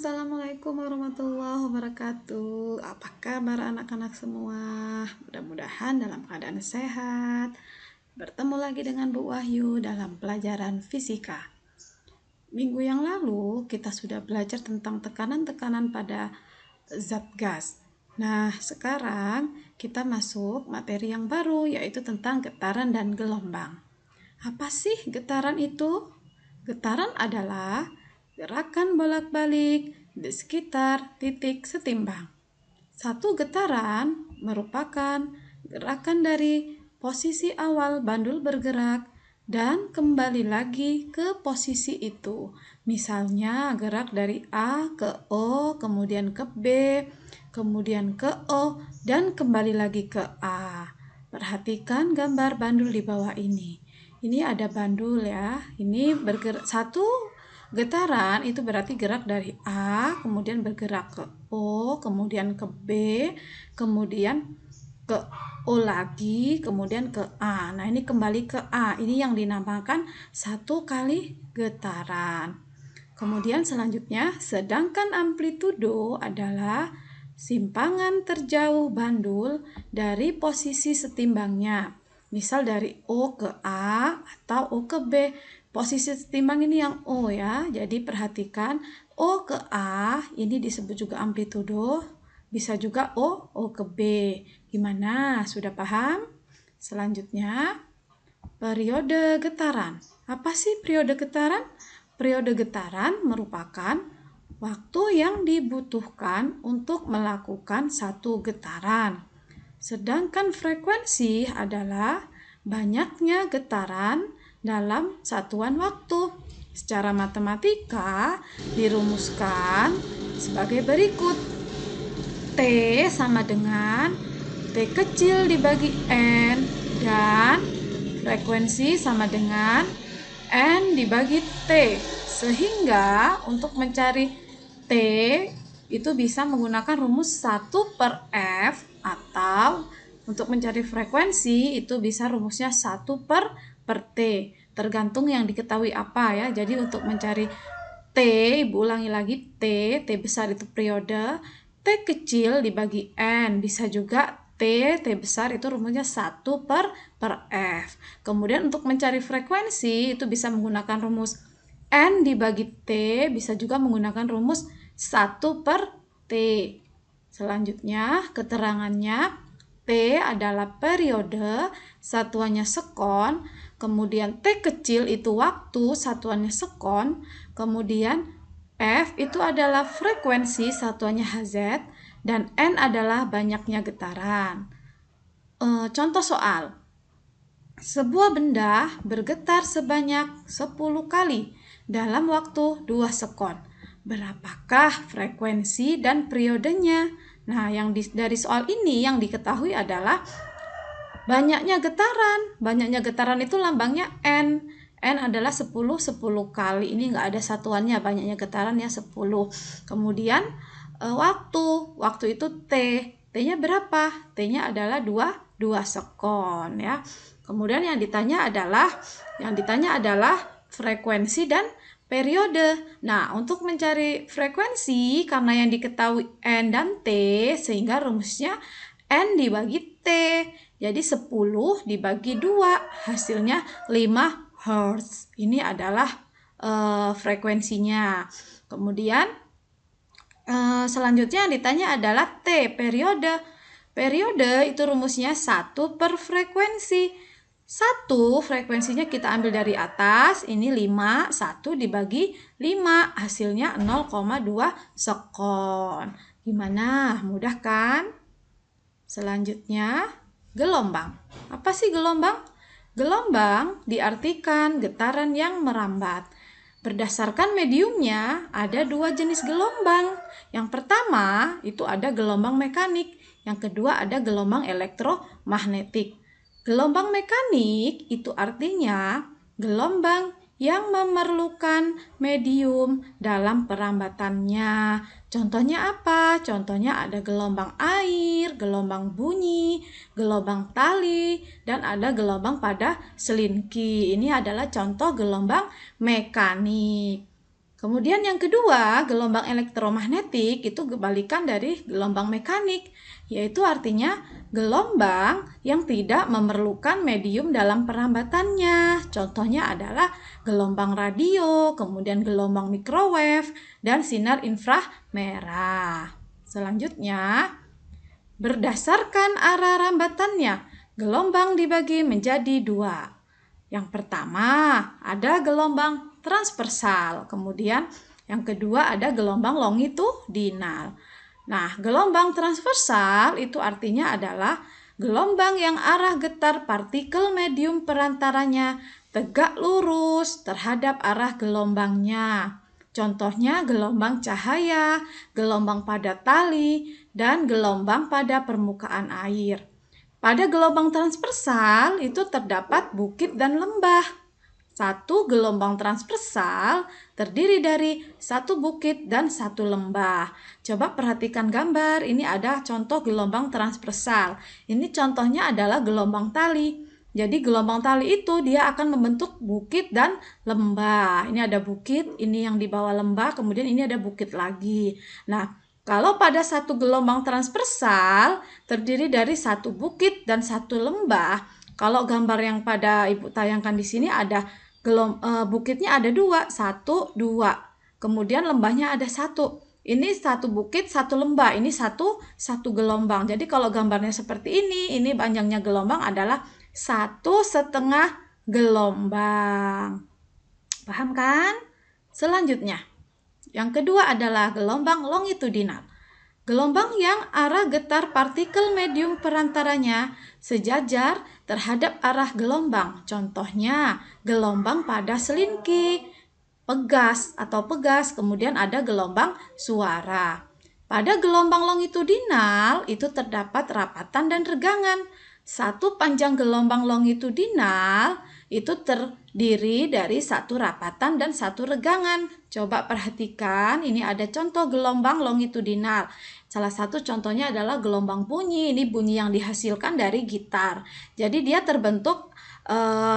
Assalamualaikum warahmatullahi wabarakatuh. Apa kabar anak-anak semua? Mudah-mudahan dalam keadaan sehat. Bertemu lagi dengan Bu Wahyu dalam pelajaran fisika. Minggu yang lalu kita sudah belajar tentang tekanan-tekanan pada zat gas. Nah, sekarang kita masuk materi yang baru, yaitu tentang getaran dan gelombang. Apa sih getaran itu? Getaran adalah gerakan bolak-balik di sekitar titik setimbang. Satu getaran merupakan gerakan dari posisi awal bandul bergerak dan kembali lagi ke posisi itu. Misalnya gerak dari A ke O, kemudian ke B, kemudian ke O, dan kembali lagi ke A. Perhatikan gambar bandul di bawah ini. Ini ada bandul ya. Ini bergerak satu getaran itu berarti gerak dari A, kemudian bergerak ke O, kemudian ke B, kemudian ke O lagi, kemudian ke A. Nah, ini kembali ke A. Ini yang dinamakan satu kali getaran. Kemudian selanjutnya, sedangkan amplitudo adalah simpangan terjauh bandul dari posisi setimbangnya. Misal dari O ke A atau O ke B. Posisi setimbang ini yang O ya. Jadi perhatikan O ke A ini disebut juga amplitudo. Bisa juga O ke B. Gimana? Sudah paham? Selanjutnya, periode getaran. Apa sih periode getaran? Periode getaran merupakan waktu yang dibutuhkan untuk melakukan satu getaran. Sedangkan frekuensi adalah banyaknya getaran dalam satuan waktu. Secara matematika dirumuskan sebagai berikut. T sama dengan T kecil dibagi N dan frekuensi sama dengan N dibagi T. Sehingga untuk mencari T itu bisa menggunakan rumus 1 per F, atau untuk mencari frekuensi itu bisa rumusnya 1 per T. Tergantung yang diketahui apa ya. Jadi untuk mencari T, Ibu ulangi lagi T besar itu periode, T kecil dibagi N, bisa juga T besar itu rumusnya 1 per F. Kemudian untuk mencari frekuensi itu bisa menggunakan rumus N dibagi T, bisa juga menggunakan rumus 1 per T. Selanjutnya keterangannya, T adalah periode, satuannya sekon, kemudian T kecil itu waktu, satuannya sekon, kemudian F itu adalah frekuensi, satuannya Hz, dan N adalah banyaknya getaran. Contoh soal. Sebuah benda bergetar sebanyak 10 kali dalam waktu 2 sekon. Berapakah frekuensi dan periodenya? Nah, dari soal ini yang diketahui adalah banyaknya getaran. Banyaknya getaran itu lambangnya N. N adalah 10 kali. Ini enggak ada satuannya, banyaknya getaran ya 10. Kemudian waktu itu T. T-nya berapa? T-nya adalah 2 sekon ya. Kemudian yang ditanya adalah frekuensi dan periode. Nah, untuk mencari frekuensi karena yang diketahui N dan T, sehingga rumusnya N dibagi T. Jadi 10 dibagi 2, hasilnya 5 Hz. Ini adalah frekuensinya. Kemudian selanjutnya yang ditanya adalah T, periode. Periode itu rumusnya 1 per frekuensi. 1 frekuensinya kita ambil dari atas, ini 5, 1 dibagi 5, hasilnya 0,2 sekon. Gimana? Mudah kan? Selanjutnya, gelombang. Apa sih gelombang? Gelombang diartikan getaran yang merambat. Berdasarkan mediumnya, ada 2 jenis gelombang. Yang pertama, itu ada gelombang mekanik. Yang kedua, ada gelombang elektromagnetik. Gelombang mekanik itu artinya gelombang yang memerlukan medium dalam perambatannya. Contohnya apa? Contohnya ada gelombang air, gelombang bunyi, gelombang tali, dan ada gelombang pada selinki. Ini adalah contoh gelombang mekanik. Kemudian yang kedua, gelombang elektromagnetik itu kebalikan dari gelombang mekanik, yaitu artinya gelombang yang tidak memerlukan medium dalam perambatannya. Contohnya adalah gelombang radio, kemudian gelombang microwave, dan sinar inframerah. Selanjutnya, berdasarkan arah rambatannya, gelombang dibagi menjadi dua. Yang pertama ada gelombang transversal, kemudian yang kedua ada gelombang longitudinal. Nah, gelombang transversal itu artinya adalah gelombang yang arah getar partikel medium perantaranya tegak lurus terhadap arah gelombangnya. Contohnya gelombang cahaya, gelombang pada tali, dan gelombang pada permukaan air. Pada gelombang transversal itu terdapat bukit dan lembah. Satu gelombang transversal terdiri dari satu bukit dan satu lembah. Coba perhatikan gambar, ini ada contoh gelombang transversal. Ini contohnya adalah gelombang tali. Jadi gelombang tali itu dia akan membentuk bukit dan lembah. Ini ada bukit, ini yang di bawah lembah, kemudian ini ada bukit lagi. Nah, kalau pada satu gelombang transversal terdiri dari satu bukit dan satu lembah, kalau gambar yang pada Ibu tayangkan di sini ada bukitnya ada dua, satu, dua. Kemudian lembahnya ada satu. Ini satu bukit, satu lembah. Ini satu gelombang. Jadi kalau gambarnya seperti ini panjangnya gelombang adalah 1,5 gelombang. Paham kan? Selanjutnya. Yang kedua adalah gelombang longitudinal. Gelombang yang arah getar partikel medium perantaranya sejajar terhadap arah gelombang. Contohnya, gelombang pada selingki, pegas, kemudian ada gelombang suara. Pada gelombang longitudinal itu terdapat rapatan dan regangan. Satu panjang gelombang longitudinal itu terdiri dari satu rapatan dan satu regangan. Coba perhatikan, ini ada contoh gelombang longitudinal. Salah satu contohnya adalah gelombang bunyi. Ini bunyi yang dihasilkan dari gitar. Jadi dia terbentuk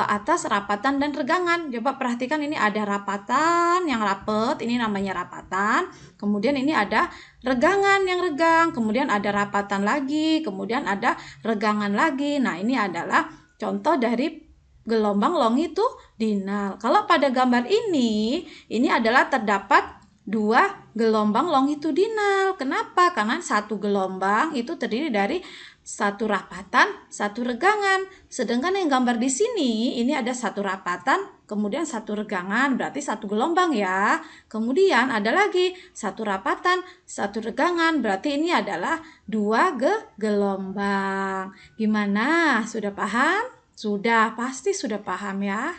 atas rapatan dan regangan. Coba perhatikan, ini ada rapatan yang rapet, ini namanya rapatan. Kemudian ini ada regangan yang regang, kemudian ada rapatan lagi, kemudian ada regangan lagi. Nah, ini adalah contoh dari gelombang longitudinal. Kalau pada gambar ini adalah terdapat dua gelombang longitudinal. Kenapa? Karena satu gelombang itu terdiri dari satu rapatan, satu regangan. Sedangkan yang gambar di sini ini ada satu rapatan, kemudian satu regangan, berarti satu gelombang ya. Kemudian ada lagi satu rapatan, satu regangan, berarti ini adalah dua gelombang. Gimana? Sudah paham? Sudah, pasti sudah paham ya.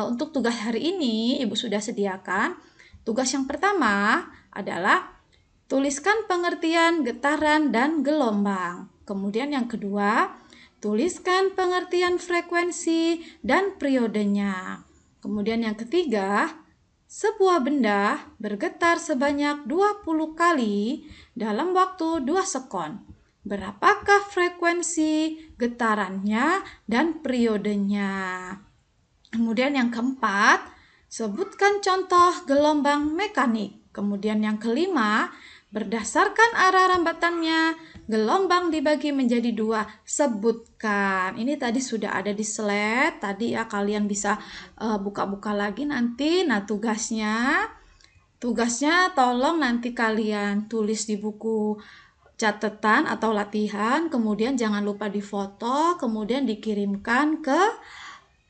Untuk tugas hari ini Ibu sudah sediakan. Tugas yang pertama adalah tuliskan pengertian getaran dan gelombang. Kemudian yang kedua, tuliskan pengertian frekuensi dan periodenya. Kemudian yang ketiga, sebuah benda bergetar sebanyak 20 kali dalam waktu 2 sekon. Berapakah frekuensi getarannya dan periodenya? Kemudian yang keempat, sebutkan contoh gelombang mekanik. Kemudian yang kelima, berdasarkan arah rambatannya, gelombang dibagi menjadi dua. Sebutkan. Ini tadi sudah ada di slide. Tadi ya, kalian bisa buka-buka lagi nanti. Nah, tugasnya tolong nanti kalian tulis di buku catatan atau latihan. Kemudian jangan lupa difoto. Kemudian dikirimkan ke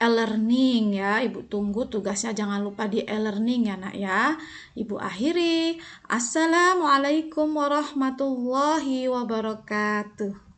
e-learning ya. Ibu tunggu tugasnya, jangan lupa di e-learning ya nak ya. Ibu akhiri. Assalamualaikum warahmatullahi wabarakatuh.